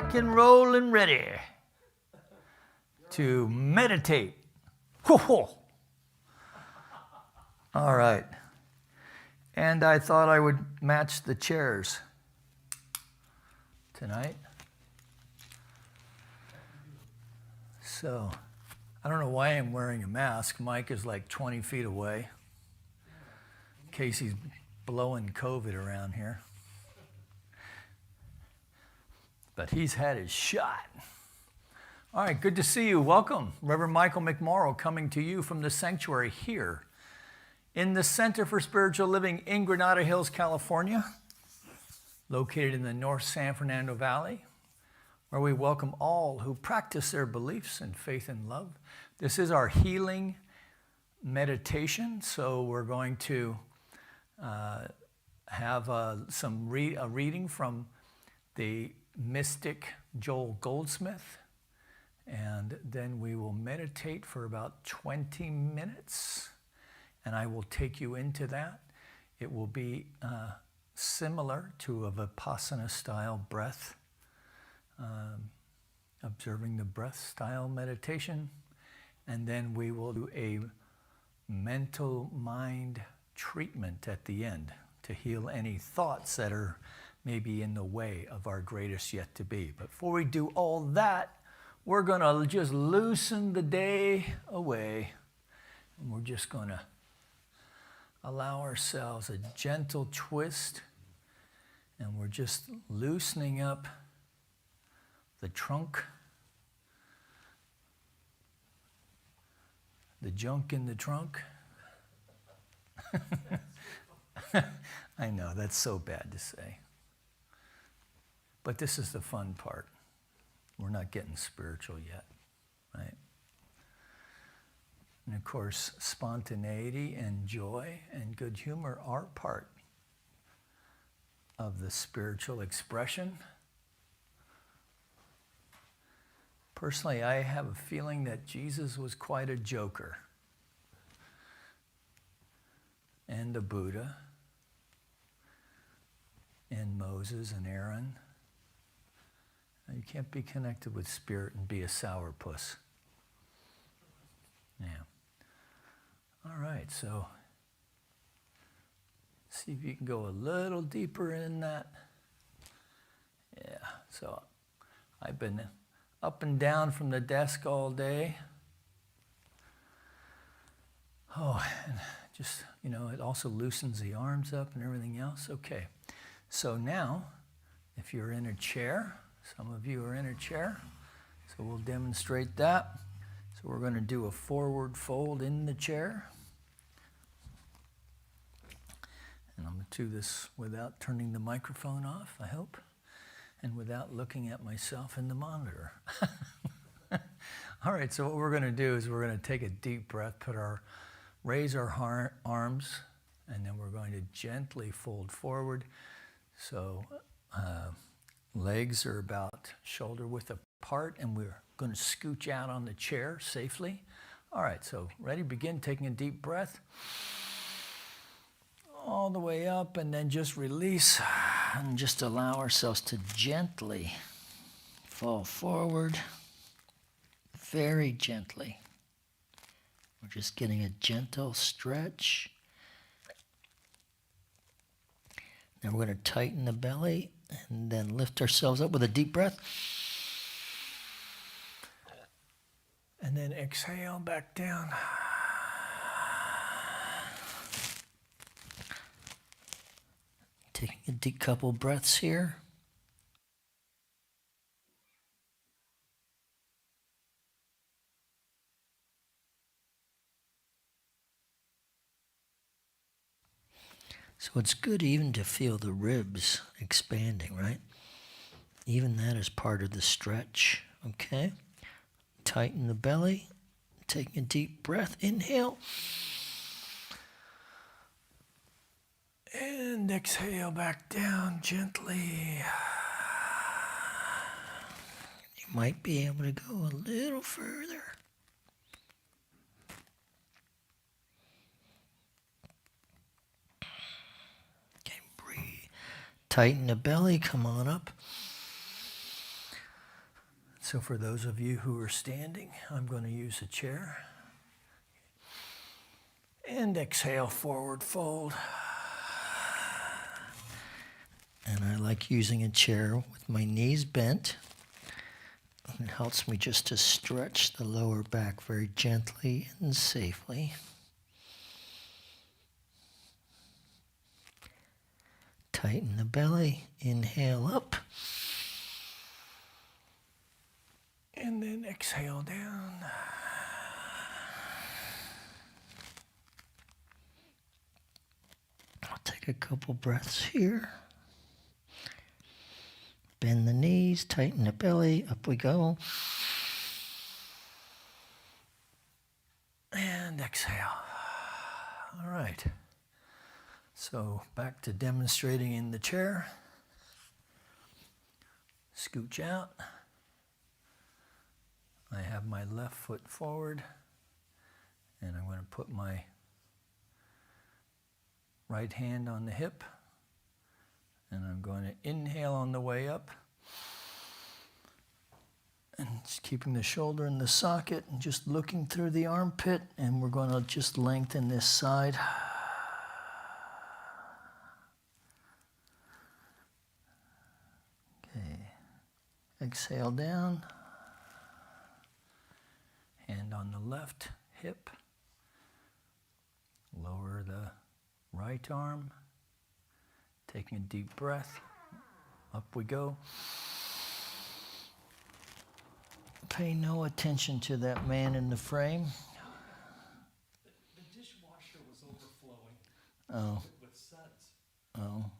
rock and roll and ready to meditate. All right. And I thought I would match the chairs tonight. So, I don't know why I'm wearing a mask. Mike is like 20 feet away. Casey's blowing COVID around here. But he's had his shot. All right, good to see you. Welcome. Reverend Michael McMorrow coming to you from the sanctuary here in the Center for Spiritual Living in Granada Hills, California, located in the North San Fernando Valley, where we welcome all who practice their beliefs in faith and love. This is our healing meditation, so we're going to have a reading from the mystic Joel Goldsmith, and then we will meditate for about 20 minutes, and I will take you into that. It will be similar to a Vipassana-style breath, observing the breath-style meditation, and then we will do a mental mind treatment at the end to heal any thoughts that are maybe in the way of our greatest yet to be. But before we do all that, we're going to just loosen the day away, and we're just going to allow ourselves a gentle twist, and we're just loosening up the trunk, the junk in the trunk. I know, that's so bad to say. But this is the fun part. We're not getting spiritual yet, right? And of course, spontaneity and joy and good humor are part of the spiritual expression. Personally, I have a feeling that Jesus was quite a joker. And the Buddha, and Moses and Aaron. You can't be connected with spirit and be a sourpuss. Yeah. All right, so see if you can go a little deeper in that. Yeah, so I've been up and down from the desk all day. Oh, and just, it also loosens the arms up and everything else. Okay, so now, if you're in a chair, some of you are in a chair, so we'll demonstrate that. So we're going to do a forward fold in the chair. And I'm going to do this without turning the microphone off, I hope, and without looking at myself in the monitor. All right, so what we're going to do is we're going to take a deep breath, raise our arms, and then we're going to gently fold forward. So legs are about shoulder width apart, and we're going to scooch out on the chair safely. All right, so ready, begin taking a deep breath. All the way up, and then just release, and just allow ourselves to gently fall forward, very gently. We're just getting a gentle stretch. Then we're going to tighten the belly and then lift ourselves up with a deep breath. And then exhale back down. Taking a deep couple breaths here. So it's good even to feel the ribs expanding, right? Even that is part of the stretch, okay? Tighten the belly, taking a deep breath, inhale. And exhale back down gently. You might be able to go a little further. Okay, breathe. Tighten the belly, come on up. So for those of you who are standing, I'm going to use a chair. And exhale, forward fold. And I like using a chair with my knees bent. It helps me just to stretch the lower back very gently and safely. Tighten the belly, inhale up. And then exhale down. I'll take a couple breaths here. Bend the knees, tighten the belly, up we go. And exhale. All right. So back to demonstrating in the chair. Scooch out. I have my left foot forward, and I'm going to put my right hand on the hip, and I'm going to inhale on the way up, and just keeping the shoulder in the socket and just looking through the armpit, and we're going to just lengthen this side. Okay, exhale down. Hand on the left hip, lower the right arm, taking a deep breath, up we go. Pay no attention to that man in the frame. The dishwasher was overflowing. Oh. With suds. Oh.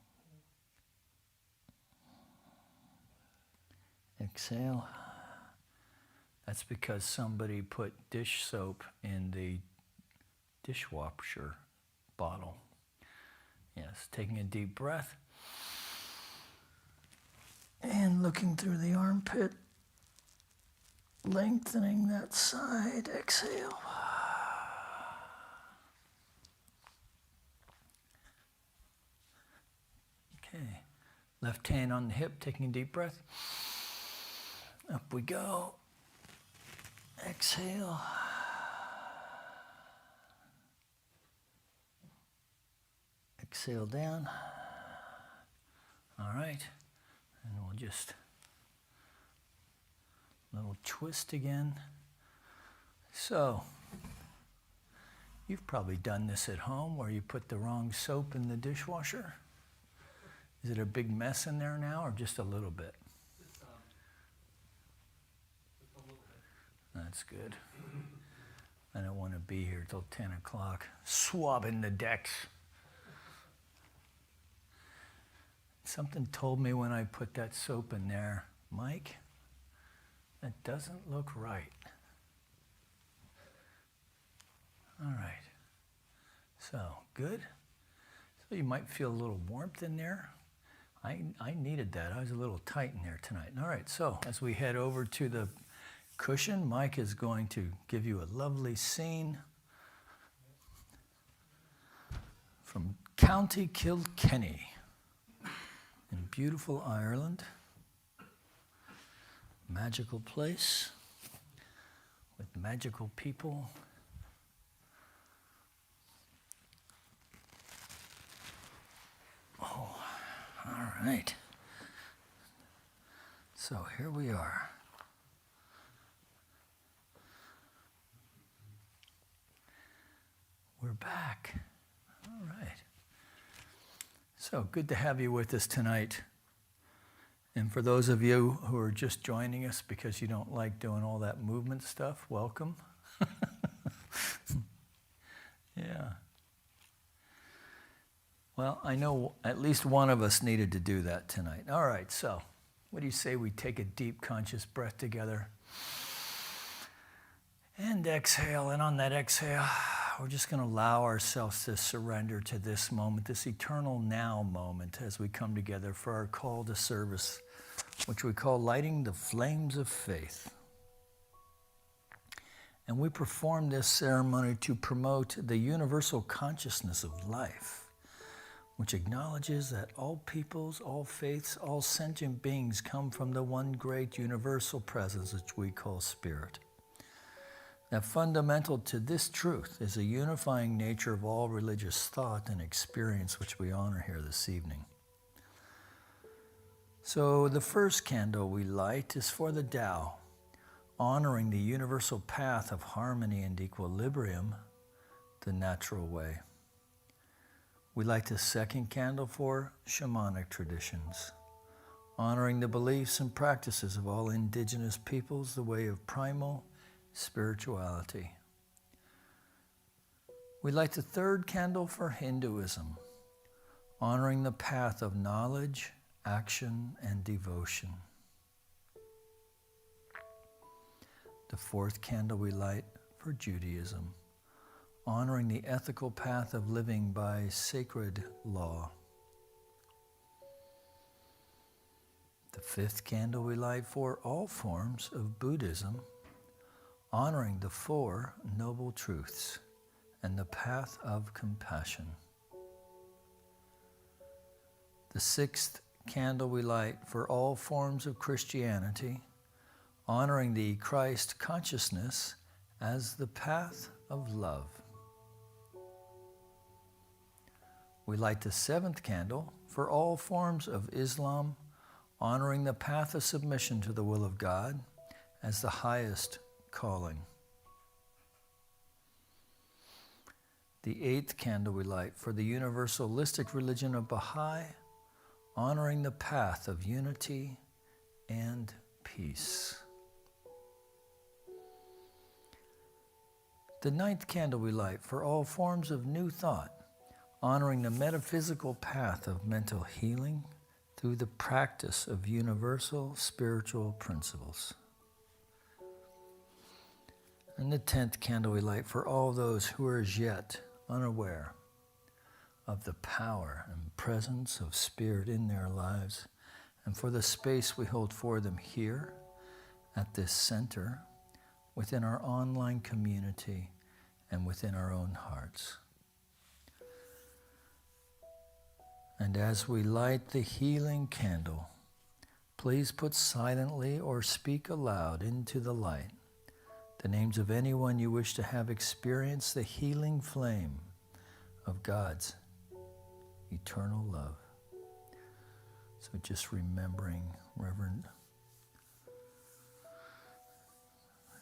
Exhale. That's because somebody put dish soap in the dishwasher bottle. Yes, taking a deep breath. And looking through the armpit. Lengthening that side. Exhale. Okay. Left hand on the hip, taking a deep breath. Up we go. Exhale. Exhale down. All right. And we'll just little twist again. So, you've probably done this at home where you put the wrong soap in the dishwasher. Is it a big mess in there now or just a little bit? Just a little bit. That's good. I don't want to be here till 10 o'clock swabbing the decks. Something told me when I put that soap in there, Mike, that doesn't look right. All right. So, good. So you might feel a little warmth in there. I needed that. I was a little tight in there tonight. All right, so as we head over to the cushion, Mike is going to give you a lovely scene from County Kilkenny in beautiful Ireland. Magical place with magical people. Oh, all right. So here we are. We're back. All right. So good to have you with us tonight. And for those of you who are just joining us because you don't like doing all that movement stuff, welcome. Yeah. Well, I know at least one of us needed to do that tonight. All right, so what do you say we take a deep conscious breath together? And exhale, and on that exhale, we're just going to allow ourselves to surrender to this moment, this eternal now moment as we come together for our call to service, which we call lighting the flames of faith. And we perform this ceremony to promote the universal consciousness of life, which acknowledges that all peoples, all faiths, all sentient beings come from the one great universal presence which we call Spirit. That fundamental to this truth is the unifying nature of all religious thought and experience which we honor here this evening. So the first candle we light is for the Tao, honoring the universal path of harmony and equilibrium, the natural way. We light the second candle for shamanic traditions, honoring the beliefs and practices of all indigenous peoples, the way of primal spirituality. We light the third candle for Hinduism, honoring the path of knowledge, action, and devotion. The fourth candle we light for Judaism, honoring the ethical path of living by sacred law. The fifth candle we light for all forms of Buddhism, honoring the Four Noble Truths and the path of compassion. The sixth candle we light for all forms of Christianity, honoring the Christ consciousness as the path of love. We light the seventh candle for all forms of Islam, honoring the path of submission to the will of God as the highest calling. The eighth candle we light for the universalistic religion of Baha'i, honoring the path of unity and peace. The ninth candle we light for all forms of new thought, honoring the metaphysical path of mental healing through the practice of universal spiritual principles. And the 10th candle we light for all those who are as yet unaware of the power and presence of Spirit in their lives, and for the space we hold for them here at this center, within our online community, and within our own hearts. And as we light the healing candle, please put silently or speak aloud into the light the names of anyone you wish to have experienced the healing flame of God's eternal love. So just remembering Reverend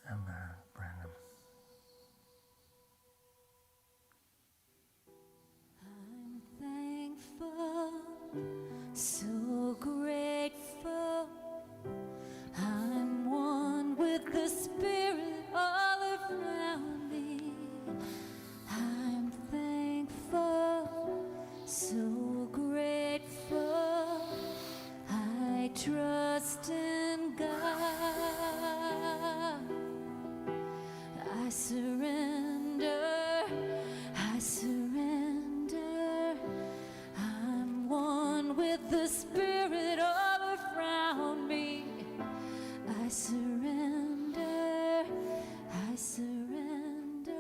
Emma Branham. I'm thankful, so grateful. I'm one with the Spirit all around me. I'm thankful, so grateful. I trust in God. I surrender, I surrender. I'm one with the Spirit all around me. I surrender, I surrender.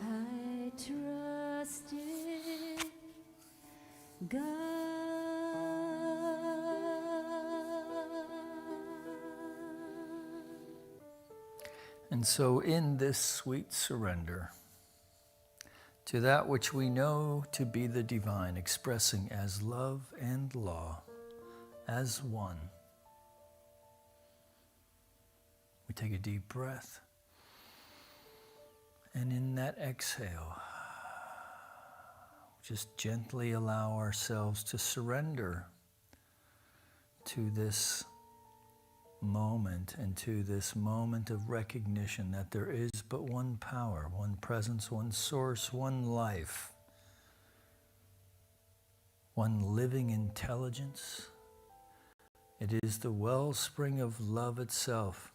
I trust in God. And so in this sweet surrender to that which we know to be the divine, expressing as love and law, as one, we take a deep breath, and in that exhale, just gently allow ourselves to surrender to this moment and to this moment of recognition that there is but one power, one presence, one source, one life, one living intelligence. It is the wellspring of love itself.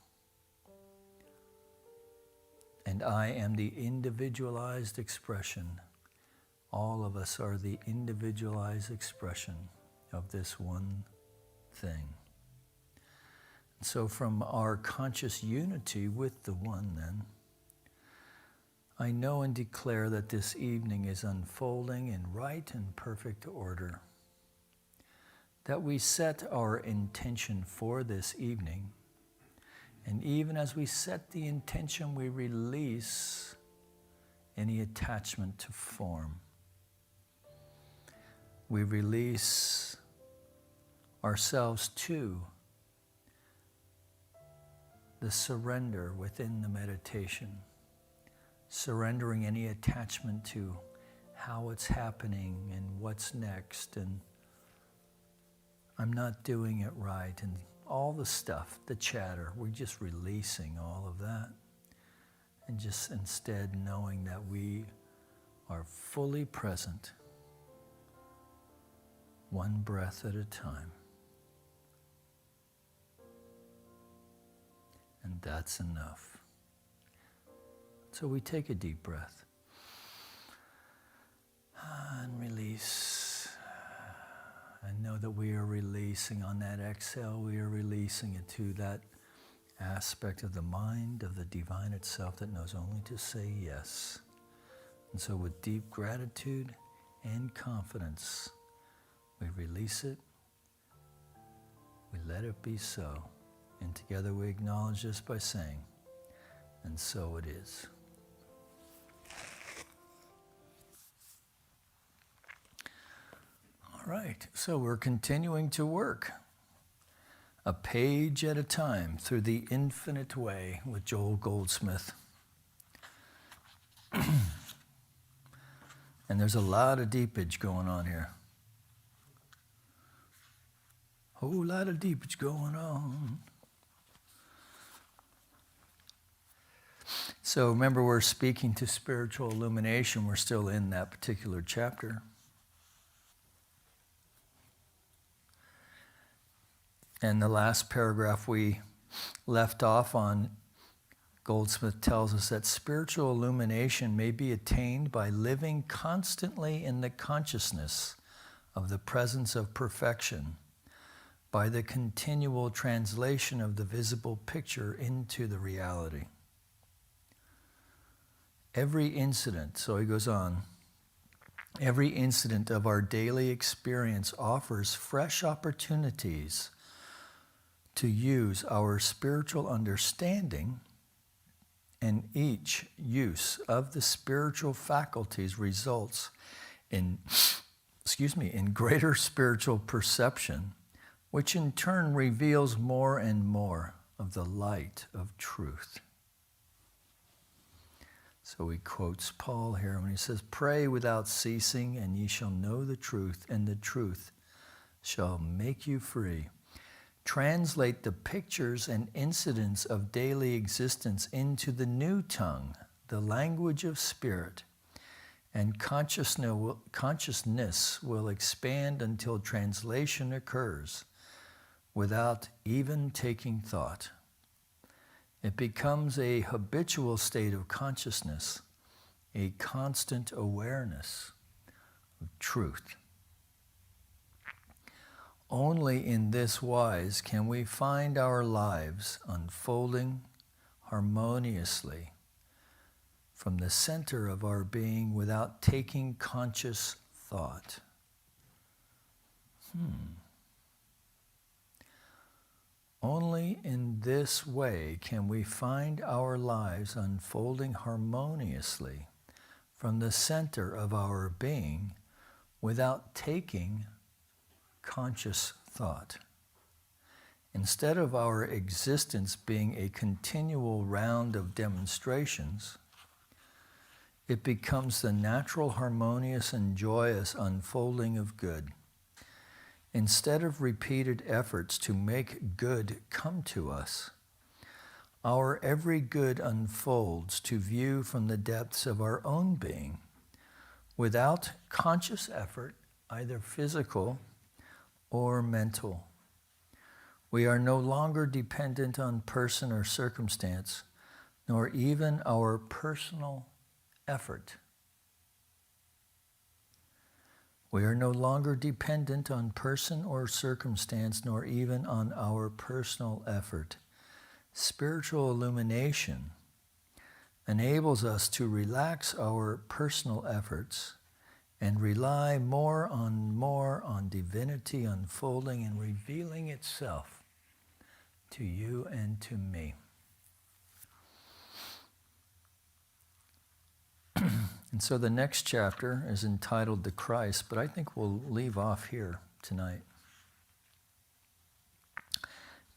And I am the individualized expression. All of us are the individualized expression of this one thing. So from our conscious unity with the one then, I know and declare that this evening is unfolding in right and perfect order. That we set our intention for this evening, and even as we set the intention, we release any attachment to form. We release ourselves to the surrender within the meditation, surrendering any attachment to how it's happening and what's next, and I'm not doing it right, and all the stuff, the chatter. We're just releasing all of that, and just instead knowing that we are fully present, one breath at a time. And that's enough. So we take a deep breath and release. And know that we are releasing on that exhale, we are releasing it to that aspect of the mind, of the divine itself that knows only to say yes. And so with deep gratitude and confidence, we release it, we let it be so. And together we acknowledge this by saying, and so it is. All right, so we're continuing to work a page at a time through the infinite way with Joel Goldsmith. And there's a lot of deepage going on here. Whole lot of deepage going on. So remember, we're speaking to spiritual illumination. We're still in that particular chapter. And the last paragraph we left off on, Goldsmith tells us that spiritual illumination may be attained by living constantly in the consciousness of the presence of perfection, by the continual translation of the visible picture into the reality. Every incident, so he goes on, every incident of our daily experience offers fresh opportunities to use our spiritual understanding, and each use of the spiritual faculties results in greater spiritual perception, which in turn reveals more and more of the light of truth. So he quotes Paul here when he says, "Pray without ceasing, and ye shall know the truth, and the truth shall make you free." Translate the pictures and incidents of daily existence into the new tongue, the language of spirit, and consciousness will expand until translation occurs without even taking thought. It becomes a habitual state of consciousness, a constant awareness of truth. Only in this wise can we find our lives unfolding harmoniously from the center of our being without taking conscious thought. Only in this way can we find our lives unfolding harmoniously from the center of our being without taking conscious thought. Instead of our existence being a continual round of demonstrations, it becomes the natural, harmonious, and joyous unfolding of good. Instead of repeated efforts to make good come to us, our every good unfolds to view from the depths of our own being, without conscious effort, either physical or mental. We are no longer dependent on person or circumstance, nor even our personal effort. We are no longer dependent on person or circumstance, nor even on our personal effort. Spiritual illumination enables us to relax our personal efforts and rely more on divinity unfolding and revealing itself to you and to me. And so the next chapter is entitled The Christ, but I think we'll leave off here tonight,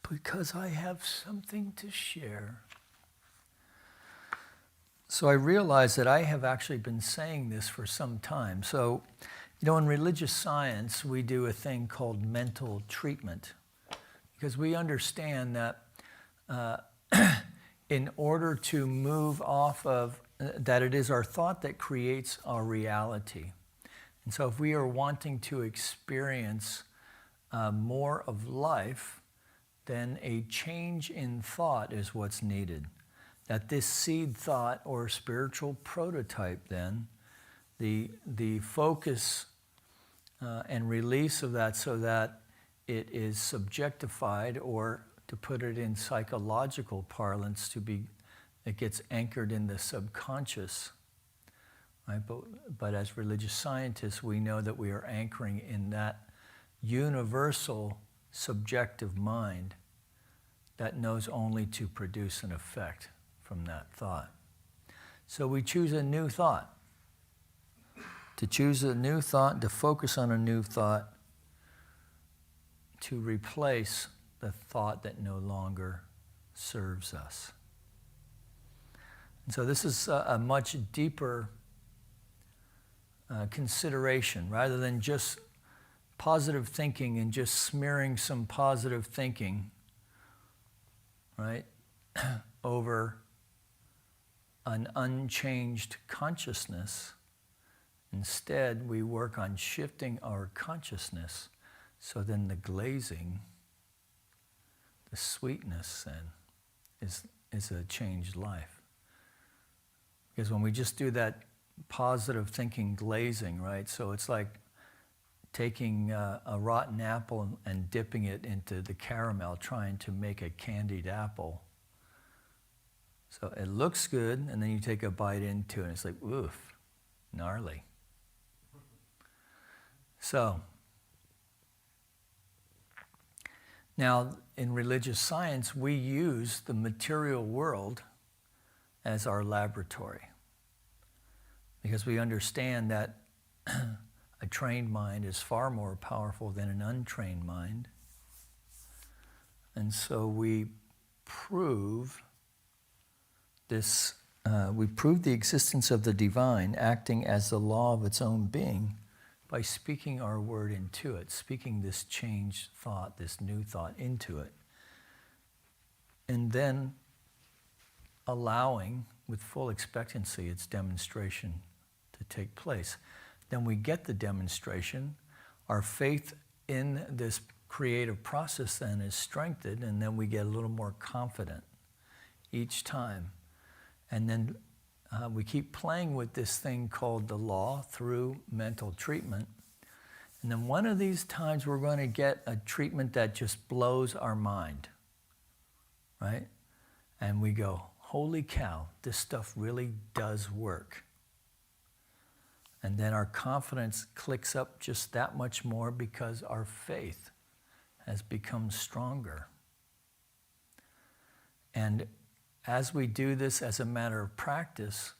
because I have something to share. So I realize that I have actually been saying this for some time. So, in religious science, we do a thing called mental treatment, because we understand that in order to move off of, that it is our thought that creates our reality. And so if we are wanting to experience more of life, then a change in thought is what's needed. That this seed thought or spiritual prototype then, the focus and release of that so that it is subjectified, or to put it in psychological parlance, it gets anchored in the subconscious. Right? But as religious scientists, we know that we are anchoring in that universal subjective mind that knows only to produce an effect from that thought. So we choose a new thought. To choose a new thought, to focus on a new thought, to replace the thought that no longer serves us. And so this is a much deeper consideration, rather than just positive thinking and just smearing some positive thinking, right, over an unchanged consciousness. Instead, we work on shifting our consciousness, so then the glazing, the sweetness then is a changed life. Because when we just do that positive thinking glazing, right, so it's like taking a rotten apple and dipping it into the caramel, trying to make a candied apple. So it looks good, and then you take a bite into it, and it's like, oof, gnarly. So, now in religious science, we use the material world as our laboratory, because we understand that a trained mind is far more powerful than an untrained mind. And so we prove this, we prove the existence of the divine acting as the law of its own being by speaking our word into it, speaking this changed thought, this new thought into it, and then allowing with full expectancy its demonstration to take place. Then we get the demonstration, our faith in this creative process then is strengthened, and then we get a little more confident each time. And then we keep playing with this thing called the law through mental treatment. And then one of these times we're going to get a treatment that just blows our mind, right? And we go, holy cow, this stuff really does work. And then our confidence clicks up just that much more, because our faith has become stronger. And as we do this as a matter of practice,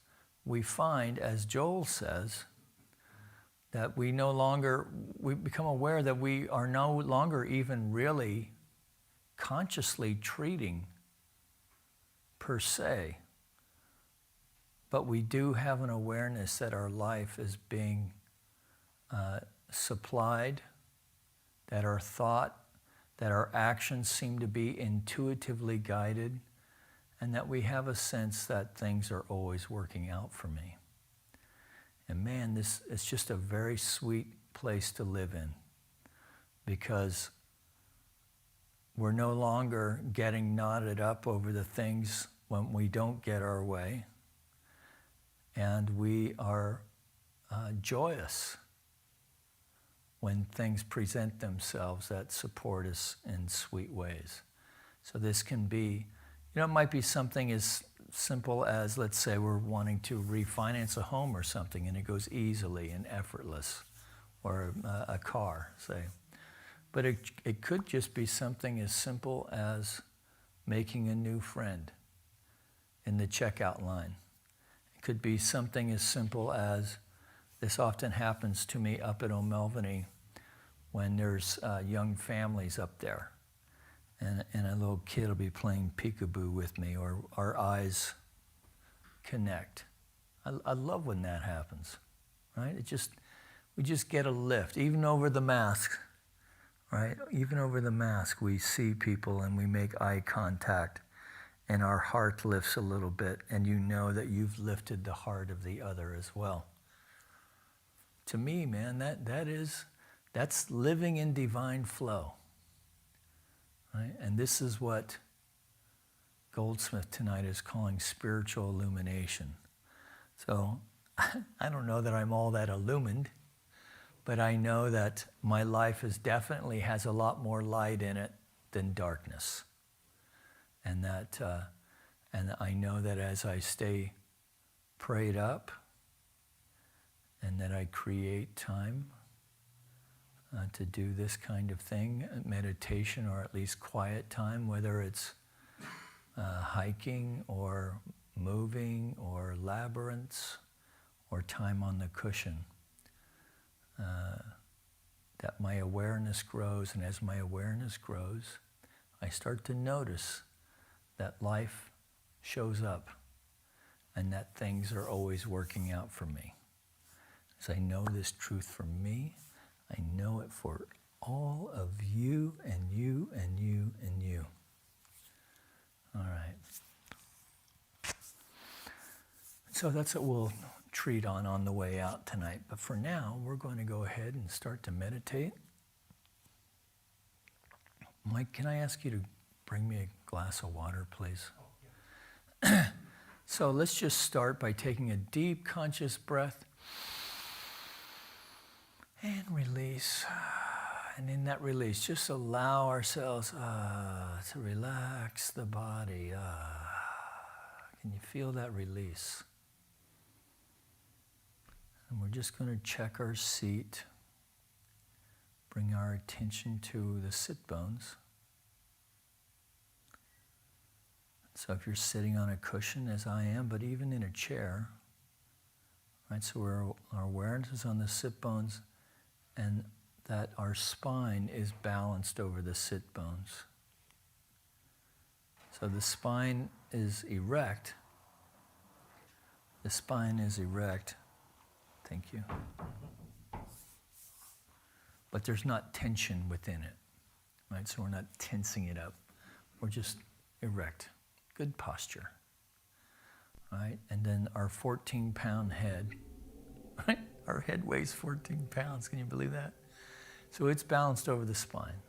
we find, as Joel says, that we become aware that we are no longer even really consciously treating per se, but we do have an awareness that our life is being supplied, that our thought, that our actions seem to be intuitively guided, and that we have a sense that things are always working out for me. And man, this is just a very sweet place to live in, because we're no longer getting knotted up over the things when we don't get our way, and we are joyous when things present themselves that support us in sweet ways. So this can be, it might be something as simple as, let's say we're wanting to refinance a home or something, and it goes easily and effortless, or a car, say. But it could just be something as simple as making a new friend in the checkout line. It could be something as simple as, this often happens to me up at O'Melveny when there's young families up there, and a little kid will be playing peekaboo with me, or our eyes connect. I love when that happens, right? We just get a lift, even over the mask, right? Even over the mask, we see people and we make eye contact, and our heart lifts a little bit, and you know that you've lifted the heart of the other as well. To me, man, that's living in divine flow, right? And this is what Goldsmith tonight is calling spiritual illumination. So I don't know that I'm all that illumined, but I know that my life definitely has a lot more light in it than darkness. And and I know that as I stay prayed up, and that I create time to do this kind of thing, meditation, or at least quiet time, whether it's hiking or moving or labyrinths or time on the cushion, that my awareness grows, and as my awareness grows, I start to notice that life shows up and that things are always working out for me. As I know this truth for me, I know it for all of you and you and you and you. All right. So that's what we'll treat on the way out tonight. But for now, we're going to go ahead and start to meditate. Mike, can I ask you to bring me a glass of water, please? So let's just start by taking a deep, conscious breath and release. And in that release, just allow ourselves to relax the body. Can you feel that release? And we're just going to check our seat, bring our attention to the sit bones. So if you're sitting on a cushion, as I am, but even in a chair, right? So our awareness is on the sit bones, and that our spine is balanced over the sit bones. So the spine is erect. The spine is erect. Thank you. But there's not tension within it, right? So we're not tensing it up. We're just erect. Good posture, right? And then our 14-pound head, right? Our head weighs 14 pounds. Can you believe that? So it's balanced over the spine.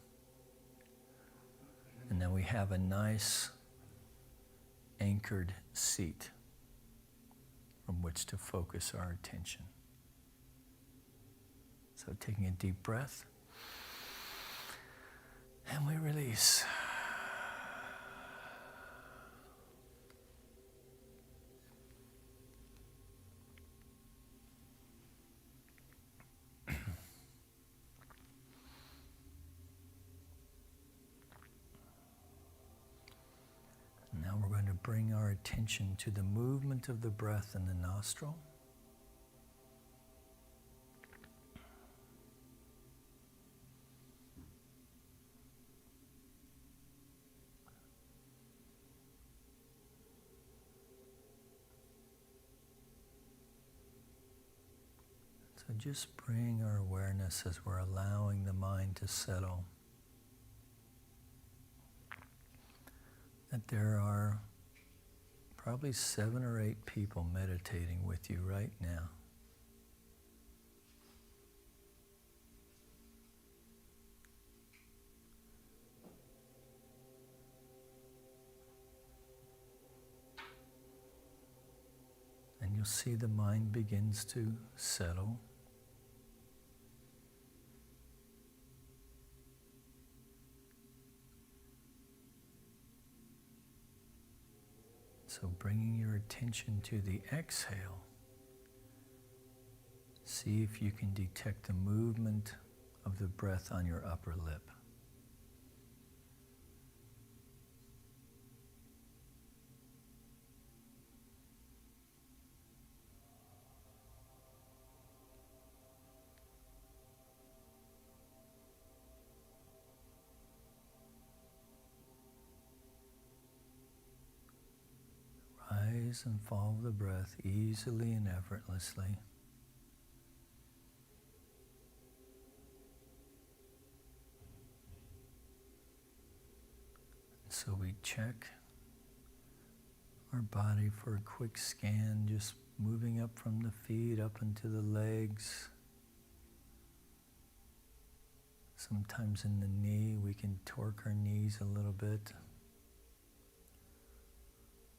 And then we have a nice anchored seat from which to focus our attention. So taking a deep breath, and we release. Now we're going to bring our attention to the movement of the breath in the nostril. So just bring our awareness as we're allowing the mind to settle. That there are probably 7 or 8 people meditating with you right now. And you'll see the mind begins to settle. So So bringing your attention to the exhale, see if you can detect the movement of the breath on your upper lip. Rise and follow the breath easily and effortlessly. So we check our body for a quick scan, just moving up from the feet up into the legs. Sometimes in the knee, we can torque our knees a little bit.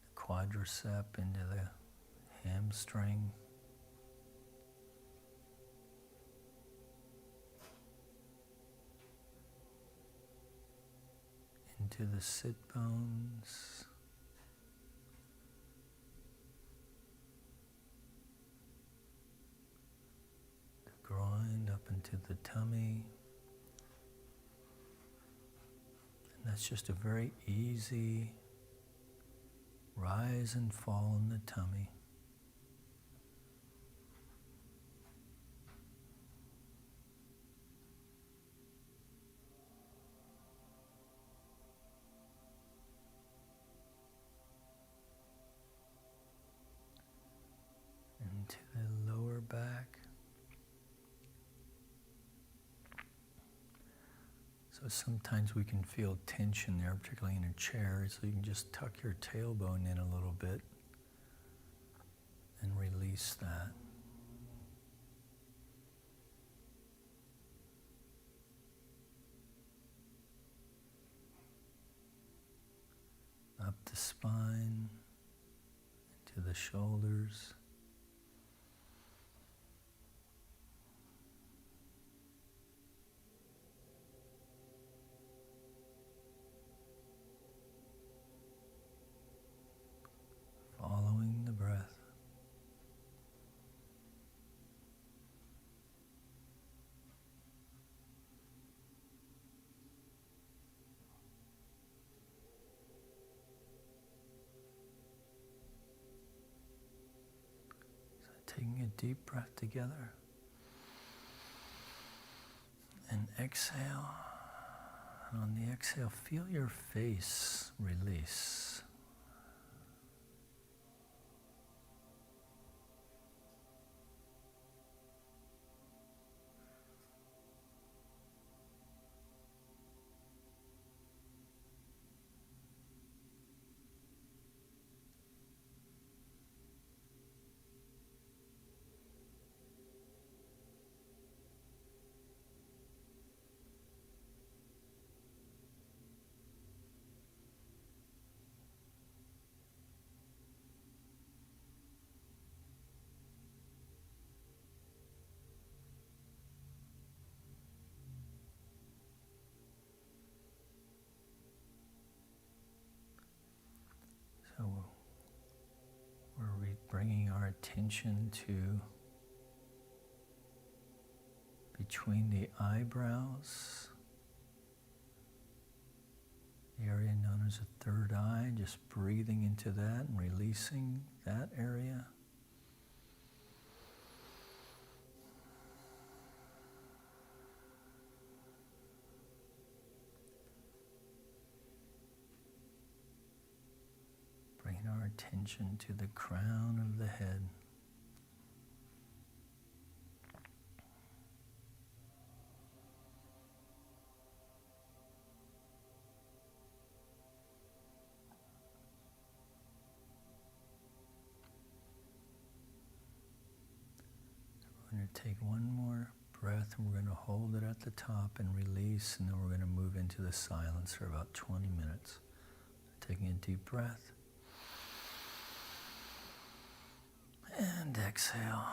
The quadricep into the hamstring. Into the sit bones. The groin up into the tummy. And that's just a very easy rise and fall in the tummy. Into the lower back. So sometimes we can feel tension there, particularly in a chair, so you can just tuck your tailbone in a little bit and release that. Up the spine, into the shoulders. Following the breath. So taking a deep breath together. And exhale. And on the exhale, feel your face release. So we're bringing our attention to between the eyebrows, the area known as the third eye, just breathing into that and releasing that area. Bringing our attention to the crown of the head. We're going to take one more breath and we're going to hold it at the top and release, and then we're going to move into the silence for about 20 minutes. Taking a deep breath. And exhale.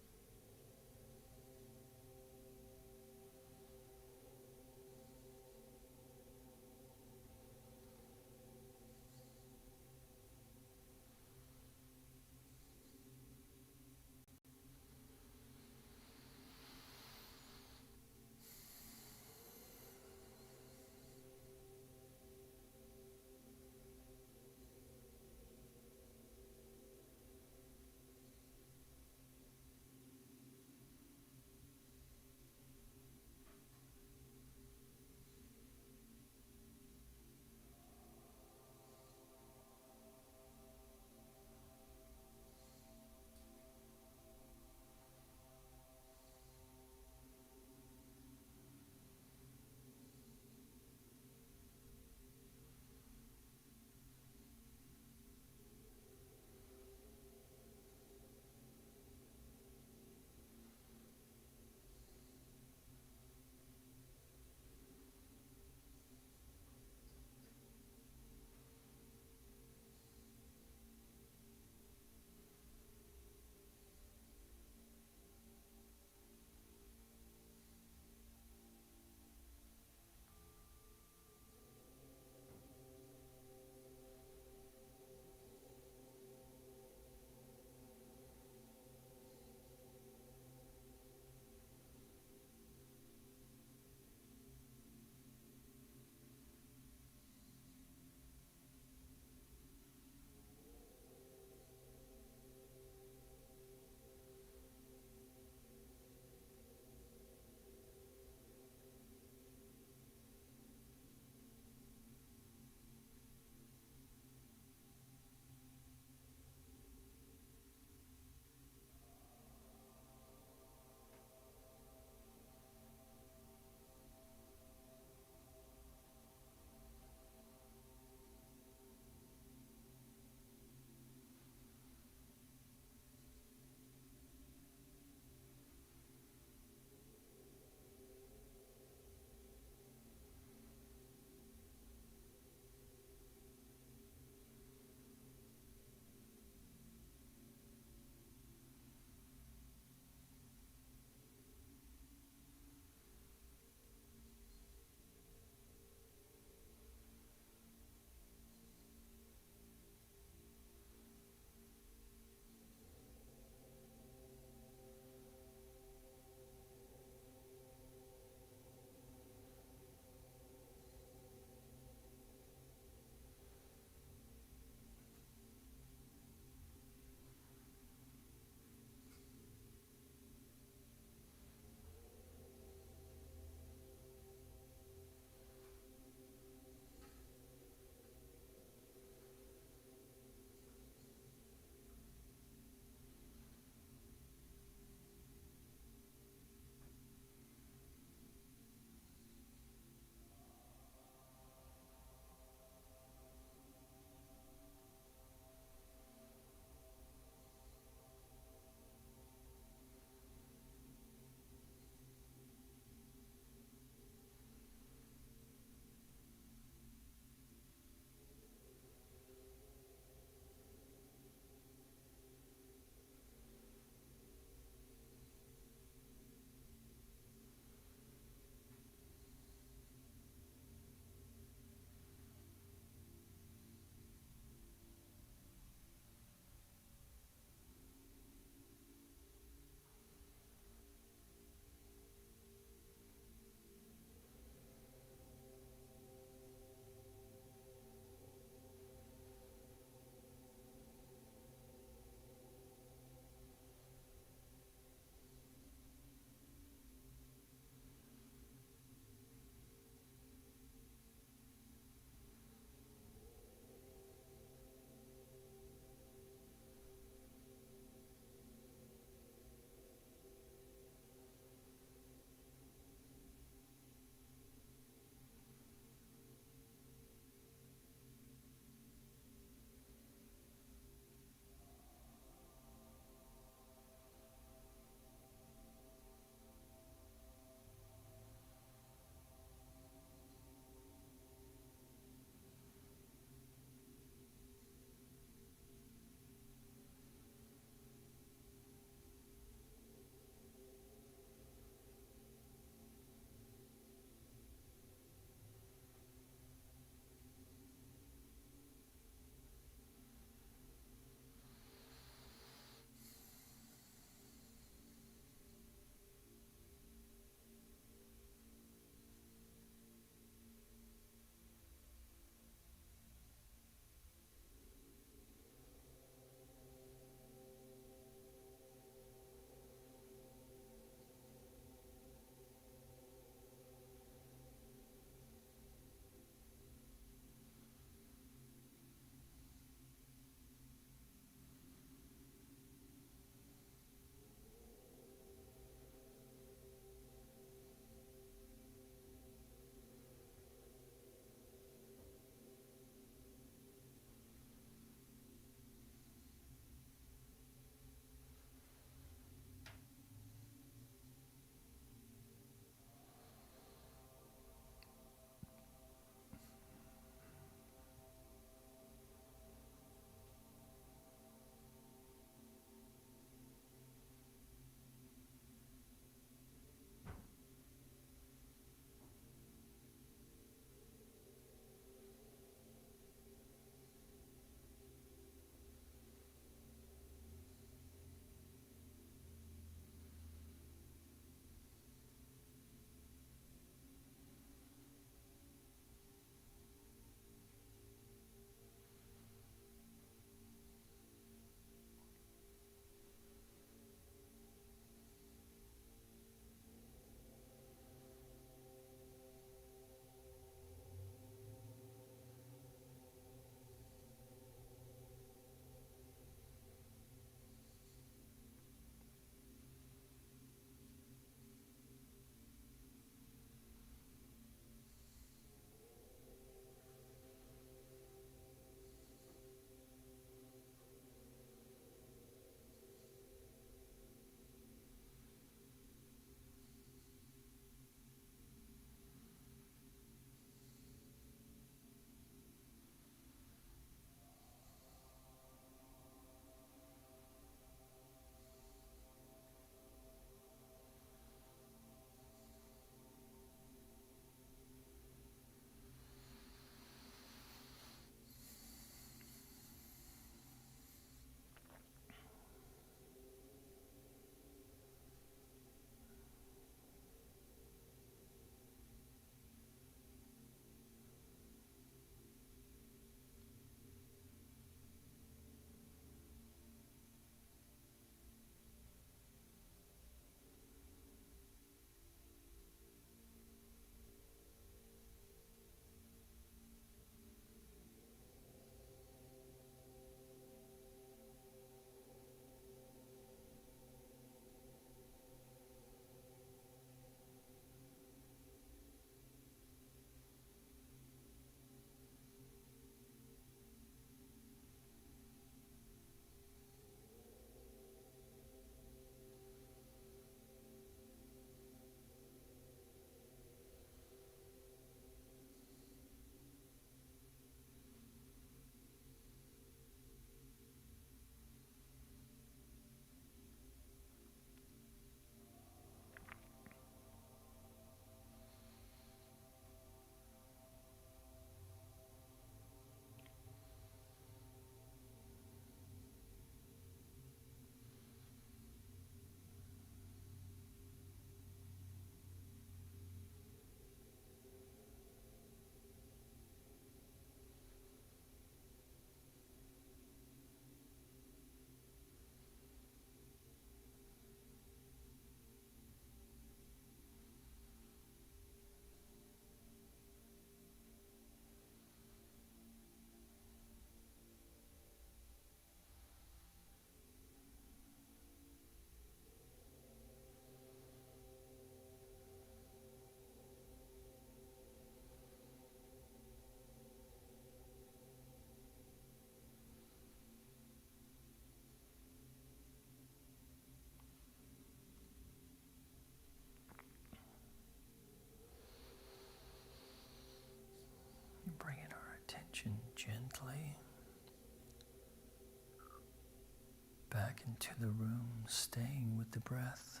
into the room, staying with the breath.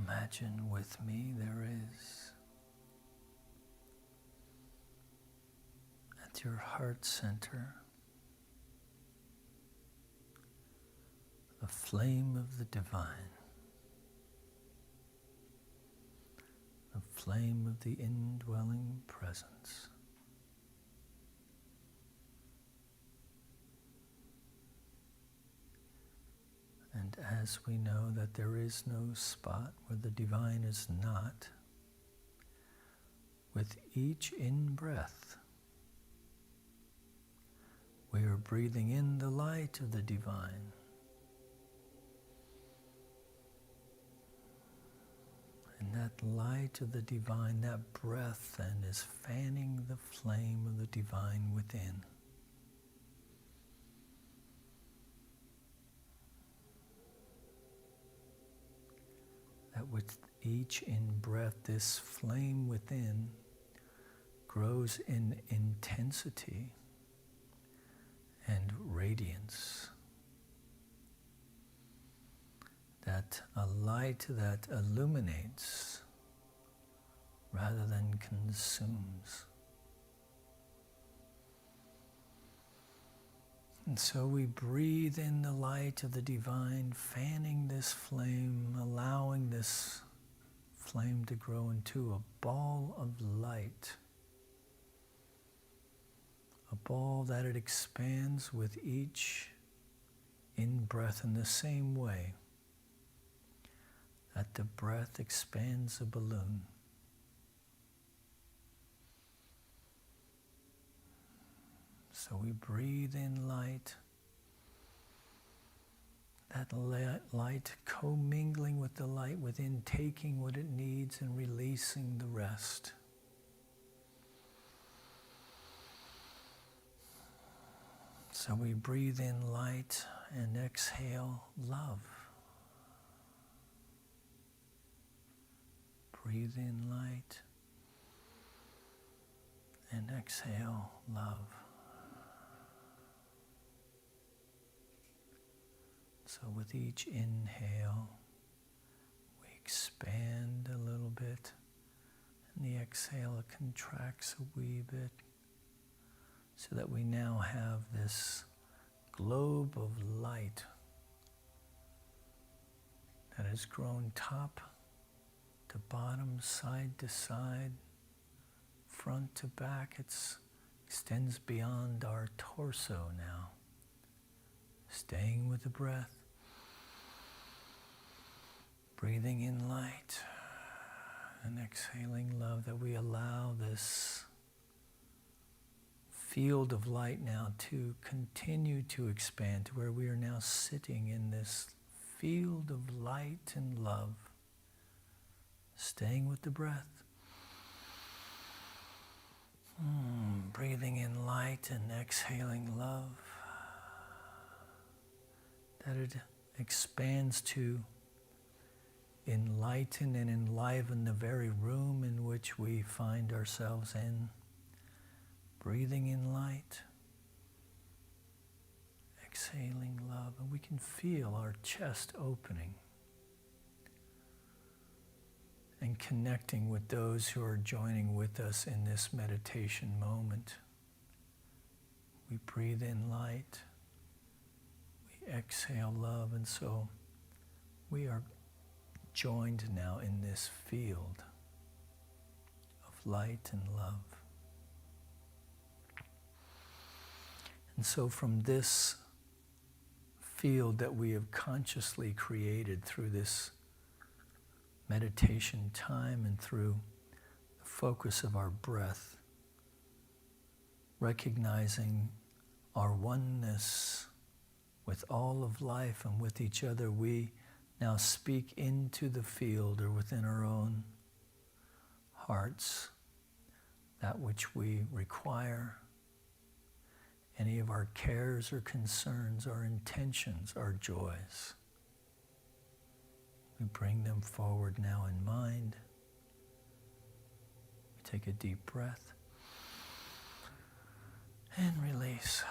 Imagine with me there is, at your heart center, the flame of the divine, the flame of the indwelling presence. And as we know that there is no spot where the divine is not, with each in-breath, we are breathing in the light of the divine. And that light of the divine, that breath then is fanning the flame of the divine within. That with each in-breath, this flame within grows in intensity and radiance. That a light that illuminates rather than consumes. And so we breathe in the light of the divine, fanning this flame, allowing this flame to grow into a ball of light. A ball that it expands with each in-breath in the same way that the breath expands a balloon. So we breathe in light, that light commingling with the light within, taking what it needs and releasing the rest. So we breathe in light and exhale love. Breathe in light and exhale love. So with each inhale, we expand a little bit, and the exhale contracts a wee bit, so that we now have this globe of light that has grown top to bottom, side to side, front to back. It extends beyond our torso now. Staying with the breath, breathing in light and exhaling love, that we allow this field of light now to continue to expand to where we are now sitting in this field of light and love, staying with the breath. Breathing in light and exhaling love, that it expands to enlighten and enliven the very room in which we find ourselves in. Breathing in light, exhaling love, and we can feel our chest opening and connecting with those who are joining with us in this meditation moment. We breathe in light, we exhale love, and so we are joined now in this field of light and love. And so from this field that we have consciously created through this meditation time and through the focus of our breath, recognizing our oneness with all of life and with each other, we now speak into the field or within our own hearts that which we require, any of our cares or concerns, our intentions, our joys. We bring them forward now in mind. We take a deep breath and release.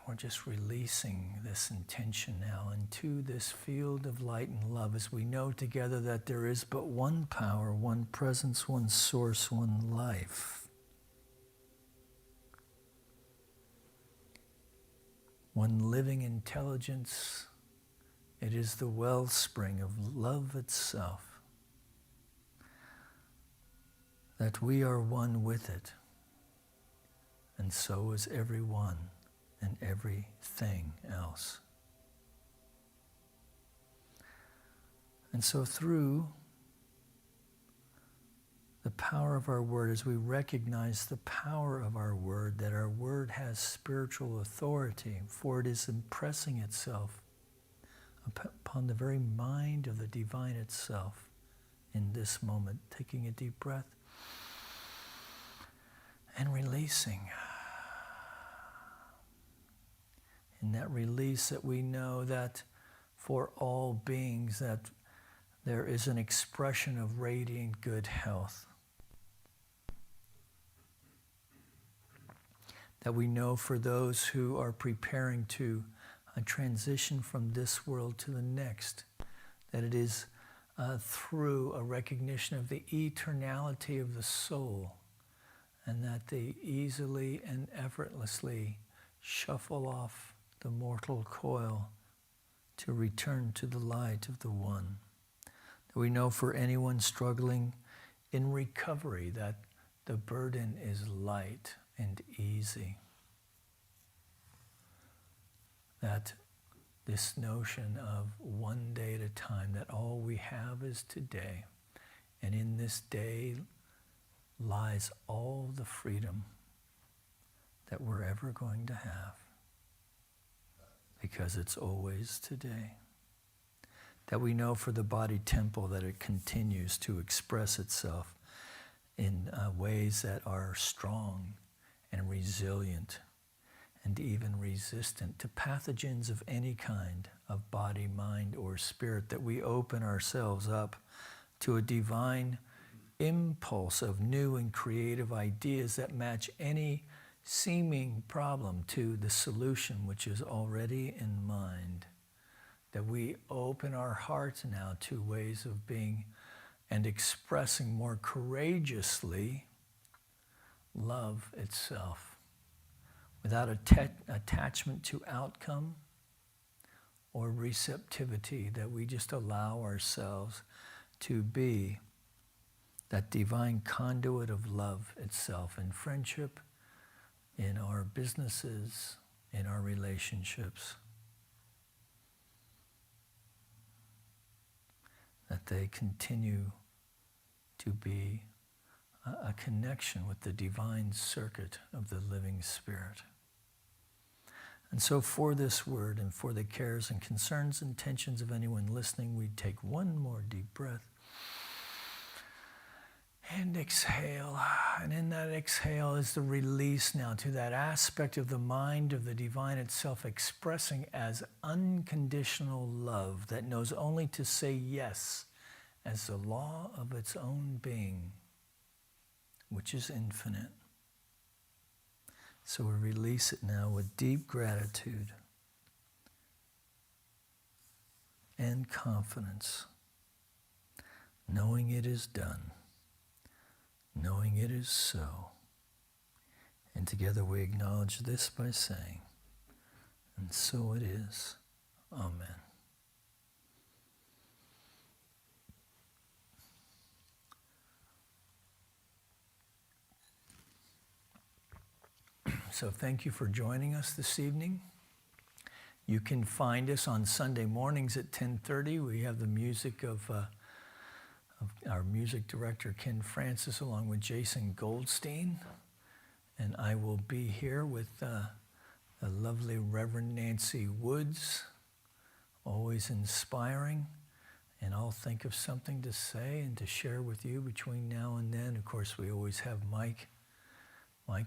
We're just releasing this intention now into this field of light and love as we know together that there is but one power, one presence, one source, one life. One living intelligence. It is the wellspring of love itself. That we are one with it. And so is everyone and everything else. And so through the power of our word, as we recognize the power of our word, that our word has spiritual authority, for it is impressing itself upon the very mind of the divine itself in this moment. Taking a deep breath and releasing. In that release that we know that for all beings that there is an expression of radiant good health. That we know for those who are preparing to transition from this world to the next, that it is through a recognition of the eternality of the soul, and that they easily and effortlessly shuffle off the mortal coil to return to the light of the One. That we know for anyone struggling in recovery that the burden is light and easy. That this notion of one day at a time, that all we have is today, and in this day lies all the freedom that we're ever going to have, because it's always today. That we know for the body temple that it continues to express itself in ways that are strong and resilient and even resistant to pathogens of any kind of body, mind, or spirit, that we open ourselves up to a divine impulse of new and creative ideas that match any seeming problem to the solution which is already in mind. That we open our hearts now to ways of being and expressing more courageously love itself, without attachment to outcome or receptivity, that we just allow ourselves to be that divine conduit of love itself in friendship, in our businesses, in our relationships. That they continue to be a connection with the divine circuit of the living Spirit. And so for this word and for the cares and concerns and tensions of anyone listening, we take one more deep breath and exhale. And in that exhale is the release now to that aspect of the mind of the divine itself, expressing as unconditional love that knows only to say yes as the law of its own being, which is infinite. So we release it now with deep gratitude and confidence, knowing it is done, knowing it is so. And together we acknowledge this by saying, and so it is. Amen. So thank you for joining us this evening. You can find us on Sunday mornings at 10:30. We have the music of our music director, Ken Francis, along with Jason Goldstein. And I will be here with the lovely Reverend Nancy Woods, always inspiring. And I'll think of something to say and to share with you between now and then. Of course, we always have Mike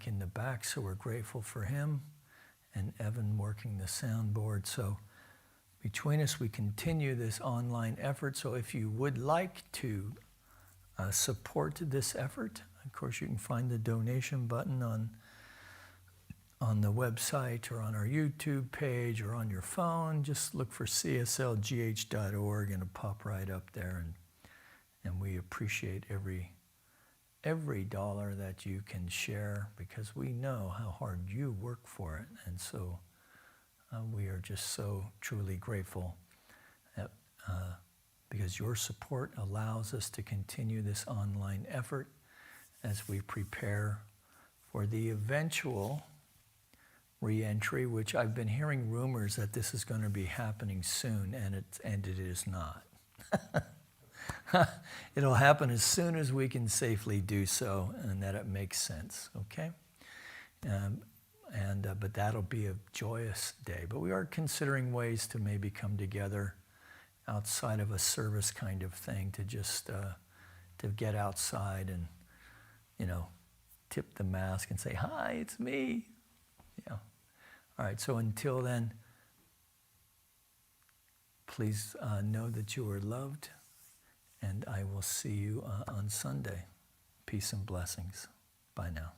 in the back, so we're grateful for him, and Evan working the soundboard. So between us, we continue this online effort. So if you would like to support this effort, of course, you can find the donation button on the website or on our YouTube page or on your phone. Just look for cslgh.org and it'll pop right up there. And we appreciate every dollar that you can share, because we know how hard you work for it. And so we are just so truly grateful that, because your support allows us to continue this online effort as we prepare for the eventual re-entry, which I've been hearing rumors that this is going to be happening soon, and it is not. It'll happen as soon as we can safely do so, and that it makes sense, okay? But that'll be a joyous day. But we are considering ways to maybe come together outside of a service kind of thing, to just to get outside and, tip the mask and say, "Hi, it's me." Yeah. All right, so until then, please know that you are loved, and I will see you on Sunday. Peace and blessings. Bye now.